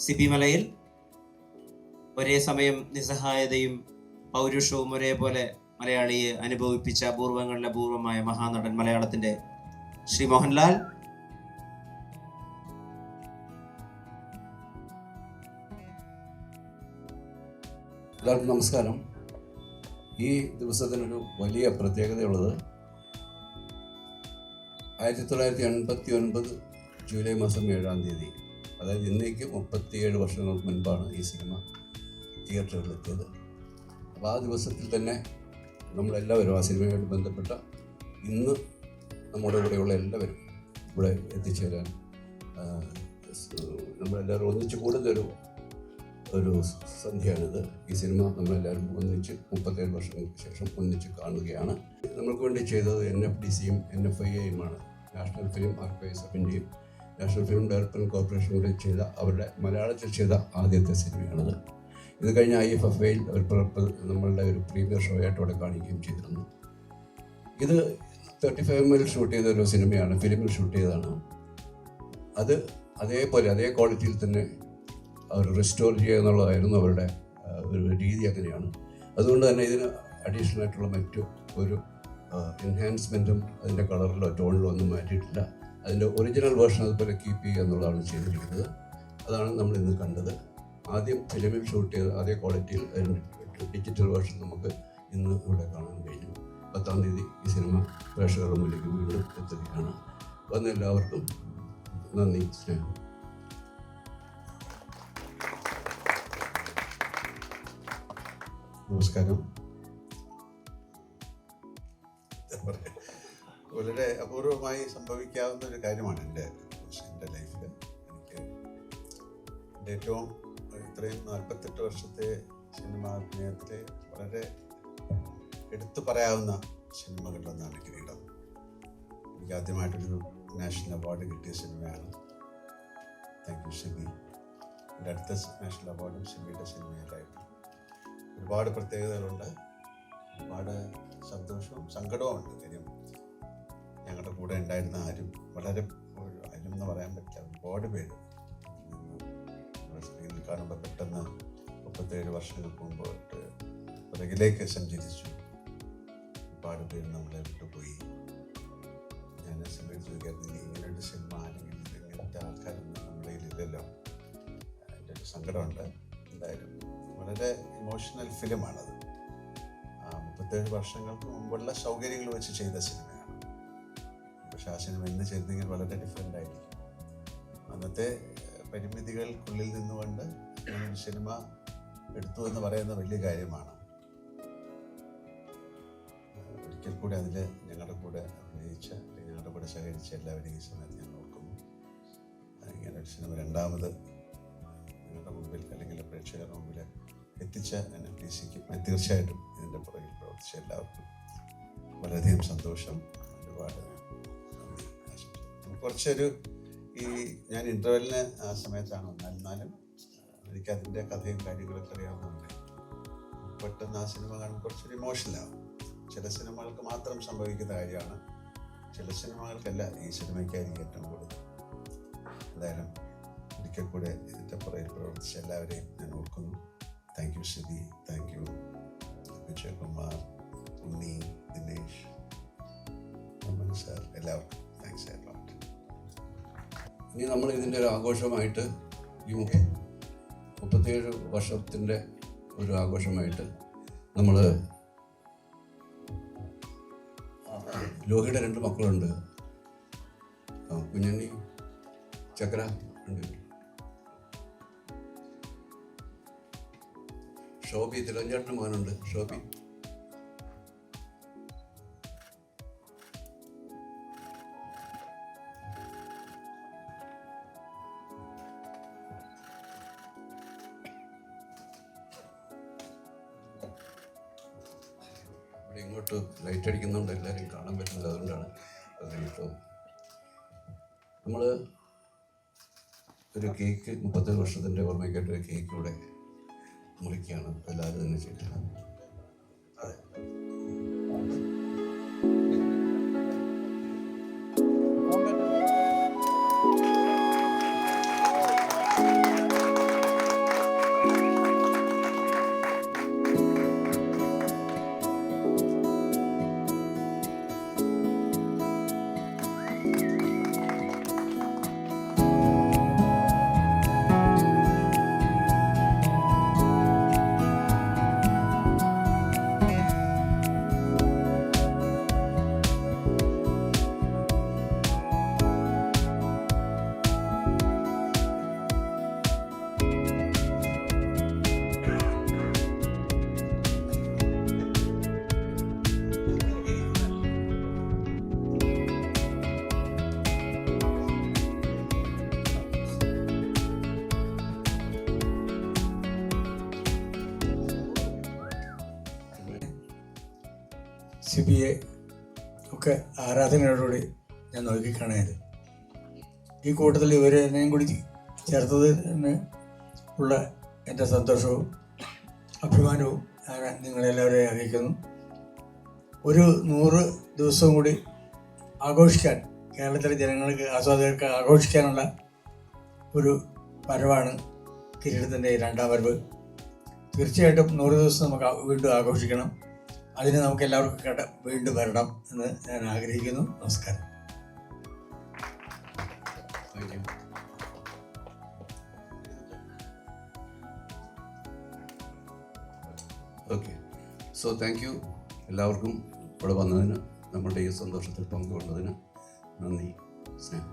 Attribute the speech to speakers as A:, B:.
A: സിബി മലയിൽ ഒരേ സമയം നിസ്സഹായതയും പൗരുഷവും ഒരേപോലെ മലയാളിയെ അനുഭവിപ്പിച്ച അപൂർവങ്ങളിൽ അപൂർവമായ മഹാനടൻ മലയാളത്തിന്റെ ശ്രീ മോഹൻലാൽ.
B: എല്ലാവർക്കും നമസ്കാരം. ഈ ദിവസത്തിനൊരു വലിയ പ്രത്യേകതയുള്ളത് 1989 ജൂലൈ മാസം 7-ാം തീയതി, അതായത് ഇന്നേക്ക് 37 വർഷങ്ങൾക്ക് മുൻപാണ് ഈ സിനിമ തിയേറ്ററുകളിലെത്തിയത്. അപ്പോൾ ആ ദിവസത്തിൽ തന്നെ നമ്മളെല്ലാവരും ആ സിനിമയുമായിട്ട് ബന്ധപ്പെട്ട ഇന്ന് നമ്മുടെ കൂടെയുള്ള എല്ലാവരും ഇവിടെ എത്തിച്ചേരാൻ നമ്മളെല്ലാവരും ഒന്നിച്ച് കൂടുന്നൊരു സന്ധ്യയാണിത്. ഈ സിനിമ നമ്മളെല്ലാവരും ഒന്നിച്ച് 37 വർഷങ്ങൾക്ക് ശേഷം ഒന്നിച്ച് കാണുകയാണ്. നമ്മൾക്ക് വേണ്ടി ചെയ്തത് NFDCയും NFIAയുമാണ്, നാഷണൽ ഫിലിം ആർക്കൈവ്സ് ഓഫ് ഇന്ത്യയും നാഷണൽ ഫിലിം ഡെവലപ്മെൻറ്റ് കോർപ്പറേഷനും കൂടി ചെയ്ത അവരുടെ മലയാളത്തിൽ ചെയ്ത ആദ്യത്തെ സിനിമയാണിത്. ഇത് കഴിഞ്ഞ IFFAയിൽ നമ്മളുടെ ഒരു പ്രീമിയർ ഷോ ആയിട്ട് അവിടെ കാണിക്കുകയും ചെയ്തിരുന്നു. ഇത് 35 mm ഷൂട്ട് ചെയ്ത ഒരു സിനിമയാണ്, ഫിലിമിൽ ഷൂട്ട് ചെയ്തതാണ്. അത് അതേപോലെ അതേ ക്വാളിറ്റിയിൽ തന്നെ അവർ റിസ്റ്റോർ ചെയ്യുക എന്നുള്ളതായിരുന്നു അവരുടെ ഒരു രീതി. അങ്ങനെയാണ്. അതുകൊണ്ട് തന്നെ ഇതിന് അഡീഷണൽ ആയിട്ടുള്ള മറ്റു ഒരു എൻഹാൻസ്മെൻറ്റും അതിൻ്റെ കളറിലോ ടോണിലോ ഒന്നും മാറ്റിയിട്ടില്ല. അതിൻ്റെ ഒറിജിനൽ വേർഷൻ അതുപോലെ കീപ്പ് ചെയ്യുക എന്നുള്ളതാണ് ചെയ്തിരിക്കുന്നത്. അതാണ് നമ്മൾ ഇന്ന് കണ്ടത്. ആദ്യം ഫിലിമിൽ ഷൂട്ട് ചെയ്ത അതേ ക്വാളിറ്റിയിൽ ഡിജിറ്റൽ വേർഷൻ നമുക്ക് ഇന്ന് ഇവിടെ കാണാൻ കഴിഞ്ഞു. 10-ാം തീയതി ഈ സിനിമ പ്രേക്ഷകരുടെ മുന്നിലേക്ക് വീണ്ടും എത്തുകയാണ്. വന്ന എല്ലാവർക്കും നന്ദി, സ്നേഹം.
C: നമസ്കാരം. വളരെ അപൂർവമായി സംഭവിക്കാവുന്ന ഒരു കാര്യമാണ് എൻ്റെ ലൈഫിൽ. എനിക്ക് എൻ്റെ ഏറ്റവും ഇത്രയും 48 വർഷത്തെ സിനിമാ അഭിനയത്തിലെ വളരെ എടുത്തു പറയാവുന്ന സിനിമകളിലൊന്നാണ് കിരീടം. എനിക്ക് ആദ്യമായിട്ടൊരു നാഷണൽ അവാർഡ് കിട്ടിയ സിനിമയാണ്. Thank you Sibi. എൻ്റെ അടുത്ത നാഷണൽ അവാർഡും സിബിയുടെ സിനിമയിലായിരുന്നു. ഒരുപാട് പ്രത്യേകതകളുണ്ട്, ഒരുപാട് സന്തോഷവും സങ്കടവും ഉണ്ട്. കാര്യം ഞങ്ങളുടെ കൂടെ ഉണ്ടായിരുന്ന ആരും എന്ന് പറയാൻ പറ്റില്ല, ഒരുപാട് പേര് സ്ക്രീനിൽ കാണുമ്പോൾ പെട്ടെന്ന് 37 വർഷങ്ങൾക്ക് മുമ്പോട്ട് പുറകിലേക്ക് സഞ്ചരിച്ചു. ഒരുപാട് പേര് നമ്മളെ വിട്ടുപോയി. ഞാൻ സമയത്ത് ചോദിക്കായിരുന്നു, ഇങ്ങനൊരു സിനിമ അല്ലെങ്കിൽ ഇങ്ങനത്തെ ആൾക്കാരൊന്നും നമ്മുടെ കയ്യിലില്ലല്ലോ. എൻ്റെ ഒരു സങ്കടമുണ്ട്. എന്തായാലും വളരെ ഇമോഷണൽ ഫിലിമാണത്. 37 വർഷങ്ങൾക്ക് മുമ്പുള്ള സൗകര്യങ്ങൾ വെച്ച് ചെയ്ത സിനിമയാണ്. പക്ഷെ ആ സിനിമ ഇന്ന് ചെയ്തെങ്കിൽ വളരെ ഡിഫറെൻ്റ് ആയിരിക്കും. അന്നത്തെ പരിമിതികൾക്കുള്ളിൽ നിന്നുകൊണ്ട് ഞാനൊരു സിനിമ എടുത്തു എന്ന് പറയുന്ന വലിയ കാര്യമാണ്. ഒരിക്കൽ കൂടി അതിൽ ഞങ്ങളുടെ കൂടെ അഭിനയിച്ച അല്ലെങ്കിൽ ഞങ്ങളുടെ കൂടെ സഹകരിച്ച എല്ലാവരെയും ഈ സമയത്ത് ഞാൻ ഓർക്കുന്നു. ഇങ്ങനെ ഒരു സിനിമ രണ്ടാമത് നിങ്ങളുടെ മുമ്പിൽ അല്ലെങ്കിൽ പ്രേക്ഷകരുടെ മുമ്പിൽ എത്തിച്ച NFDCക്ക് തീർച്ചയായിട്ടും ഇതിൻ്റെ പുറകിൽ പ്രവർത്തിച്ച എല്ലാവർക്കും വളരെയധികം സന്തോഷം. ഒരുപാട് നന്ദി. കുറച്ചൊരു ഞാൻ ഇൻ്റർവെല്ലിന് ആ സമയത്താണ് വന്നത്. എന്നാലും എനിക്കതിൻ്റെ കഥയും കാര്യങ്ങളൊക്കെ അറിയാവുന്നതുകൊണ്ട് പെട്ടെന്ന് ആ സിനിമ കാണുമ്പോൾ കുറച്ചൊരു ഇമോഷണലാവും. ചില സിനിമകൾക്ക് മാത്രം സംഭവിക്കുന്ന കാര്യമാണ്, ചില സിനിമകൾക്കല്ല. ഈ സിനിമയ്ക്കായിരിക്കും ഏറ്റവും കൂടുതൽ. എന്തായാലും ഒരിക്കൽ കൂടെ ഇതിൻ്റെ പുറകിൽ പ്രവർത്തിച്ച എല്ലാവരെയും ഞാൻ ഓർക്കുന്നു. Thank you Sibi, thank you Vijayakumar, Unni, Dinesh, sir, എല്ലാവർക്കും താങ്ക്സ് എ ലോട്ട്.
B: ഇനി നമ്മൾ ഇതിൻ്റെ ഒരു ആഘോഷമായിട്ട് ഈ 37 വർഷത്തിൻ്റെ ഒരു ആഘോഷമായിട്ട് നമ്മൾ ലോഹിയുടെ 2 മക്കളുണ്ട്, കുഞ്ഞണ്ണി, ചക്ര ഉണ്ട്, ഷോബി, തിരുവഞ്ചേട്ടൻ്റെ മകനുണ്ട് ഷോബി. ഇവിടെ ഇങ്ങോട്ട് ലൈറ്റ് അടിക്കുന്നുണ്ട്, എല്ലാവരും കാണാൻ പറ്റുന്നത്, അതുകൊണ്ടാണ് അത് ഇപ്പോൾ നമ്മൾ ഒരു കേക്ക് 37 വർഷത്തിൻ്റെ ഓർമ്മയ്ക്കായിട്ട് ഒരു കേക്ക് ഇവിടെ മുറിക്കുകയാണ്. എല്ലാവരും തന്നെ ചെയ്തിട്ടാണ്. അതെ.
D: സിബിയെ ഒക്കെ ആരാധനയോടുകൂടി ഞാൻ നോക്കിക്കാണായത്. ഈ കൂട്ടത്തിൽ ഇവരെന്നെയും കൂടി ചേർത്തതിന് ഉള്ള എൻ്റെ സന്തോഷവും അഭിമാനവും ഞാൻ നിങ്ങളെല്ലാവരെയും അറിയിക്കുന്നു. ഒരു 100 ദിവസവും കൂടി ആഘോഷിക്കാൻ, കേരളത്തിലെ ജനങ്ങൾക്ക്, ആസ്വാദകർക്ക് ആഘോഷിക്കാനുള്ള ഒരു വരവാണ് കിരീടത്തിൻ്റെ 2ാം വരവ്. തീർച്ചയായിട്ടും 100 ദിവസം നമുക്ക് വീണ്ടും ആഘോഷിക്കണം. അതിന് നമുക്ക് എല്ലാവർക്കും വീണ്ടും വരണം എന്ന് ഞാൻ ആഗ്രഹിക്കുന്നു. നമസ്കാരം.
B: ഓക്കെ, സോ താങ്ക് യു എല്ലാവർക്കും ഇവിടെ വന്നതിന്, നമ്മളുടെ ഈ സന്തോഷത്തിൽ പങ്കുകൊണ്ടതിന് നന്ദി, സ്നേഹം.